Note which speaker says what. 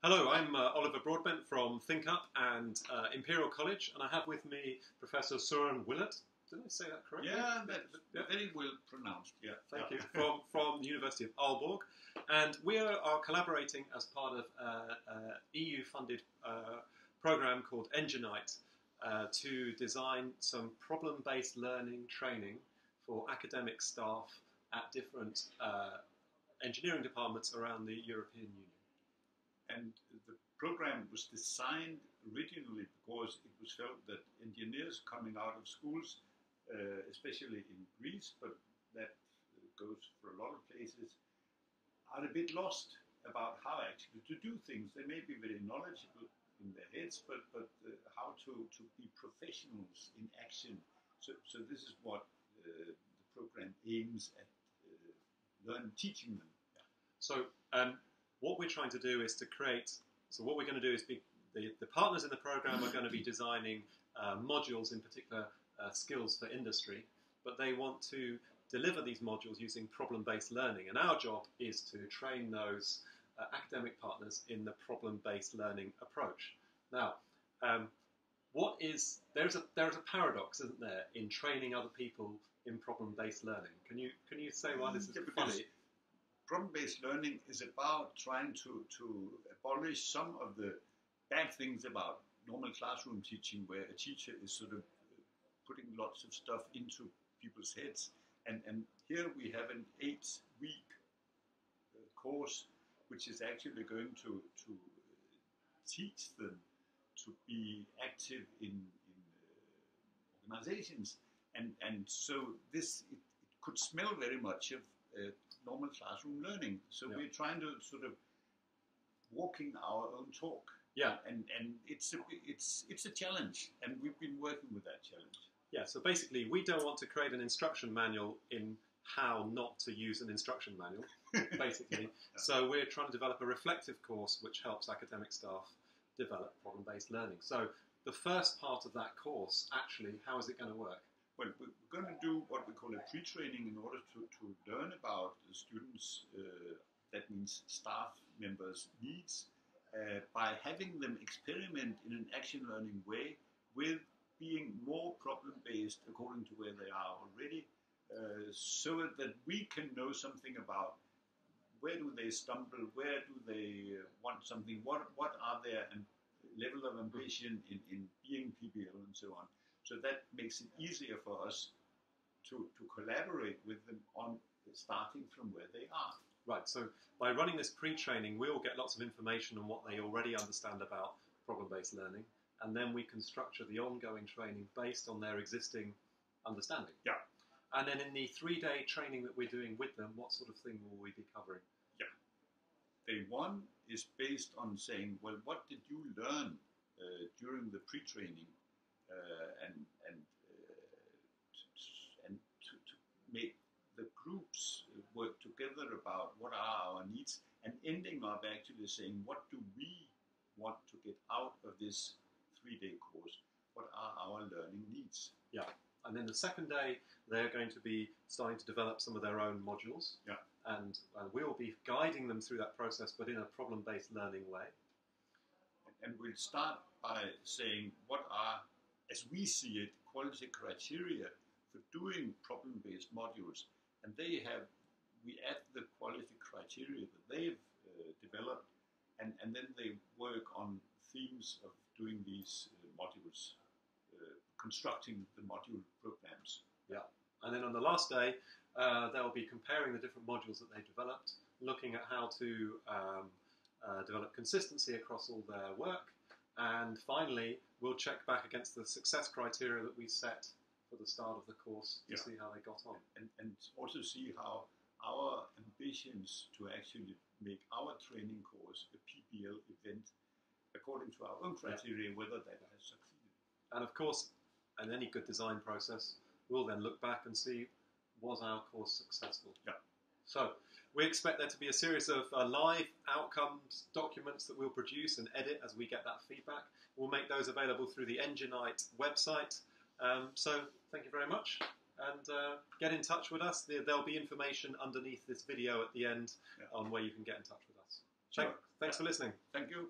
Speaker 1: Hello, I'm Oliver Broadbent from ThinkUp and Imperial College, and I have with me Professor Søren Willert. Did I say that correctly?
Speaker 2: Yeah, very well pronounced. Yeah,
Speaker 1: thank you. From the University of Aalborg, and we are collaborating as part of an EU-funded program called Engineite to design some problem-based learning training for academic staff at different engineering departments around the European Union.
Speaker 2: And the program was designed originally because it was felt that engineers coming out of schools, especially in Greece, but that goes for a lot of places, are a bit lost about how actually to do things. They may be very knowledgeable in their heads, but how to be professionals in action. So this is what the program aims at teaching them.
Speaker 1: So what we're trying to do is to create, so what we're going to do is the partners in the program are going to be designing modules, in particular skills for industry, but they want to deliver these modules using problem-based learning, and our job is to train those academic partners in the problem-based learning approach. Now, there's a paradox, isn't there, in training other people in problem-based learning? Can you say why this is funny?
Speaker 2: Problem-based learning is about trying to abolish some of the bad things about normal classroom teaching, where a teacher is sort of putting lots of stuff into people's heads. And here we have an 8-week course, which is actually going to teach them to be active in organizations. And so this, it could smell very much of normal classroom learning. So we're trying to sort of walking our own talk.
Speaker 1: Yeah.
Speaker 2: And it's a challenge, and we've been working with that challenge.
Speaker 1: Yeah, so basically we don't want to create an instruction manual in how not to use an instruction manual, basically.
Speaker 2: Yeah.
Speaker 1: So we're trying to develop a reflective course which helps academic staff develop problem-based learning. So the first part of that course, actually, how is it going to work?
Speaker 2: Well, we're going to do what we call a pre-training in order to learn about the students, that means staff members' needs, by having them experiment in an action learning way with being more problem-based according to where they are already, so that we can know something about where do they stumble, where do they want something, what are their level of ambition in being PBL and so on. So that makes it easier for us to collaborate with them on starting from where they are.
Speaker 1: Right, so by running this pre-training, we'll get lots of information on what they already understand about problem-based learning, and then we can structure the ongoing training based on their existing understanding.
Speaker 2: Yeah.
Speaker 1: And then in the 3-day training that we're doing with them, what sort of thing will we be covering?
Speaker 2: Yeah. Day 1 is based on saying, well, what did you learn during the pre-training? And to make the groups work together about what are our needs, and ending up actually saying, what do we want to get out of this 3-day course? What are our learning needs?
Speaker 1: Yeah. And then the second day, they're going to be starting to develop some of their own modules.
Speaker 2: Yeah.
Speaker 1: And we'll be guiding them through that process, but in a problem-based learning way.
Speaker 2: And we'll start by saying, what are, as we see it, quality criteria for doing problem-based modules. And we add the quality criteria that they've developed, and then they work on themes of doing these modules, constructing the module programs.
Speaker 1: Yeah. And then on the last day, they'll be comparing the different modules that they've developed, looking at how to develop consistency across all their work, and finally, we'll check back against the success criteria that we set for the start of the course to see how they got on.
Speaker 2: And also see how our ambitions to actually make our training course a PBL event according to our own criteria, whether that has succeeded.
Speaker 1: And of course, in any good design process, we'll then look back and see, was our course successful?
Speaker 2: Yeah.
Speaker 1: So we expect there to be a series of live outcomes documents that we'll produce and edit as we get that feedback. We'll make those available through the Engineite website. So thank you very much, and get in touch with us. There'll be information underneath this video at the end on where you can get in touch with us.
Speaker 2: Sure.
Speaker 1: Thanks for listening.
Speaker 2: Thank you.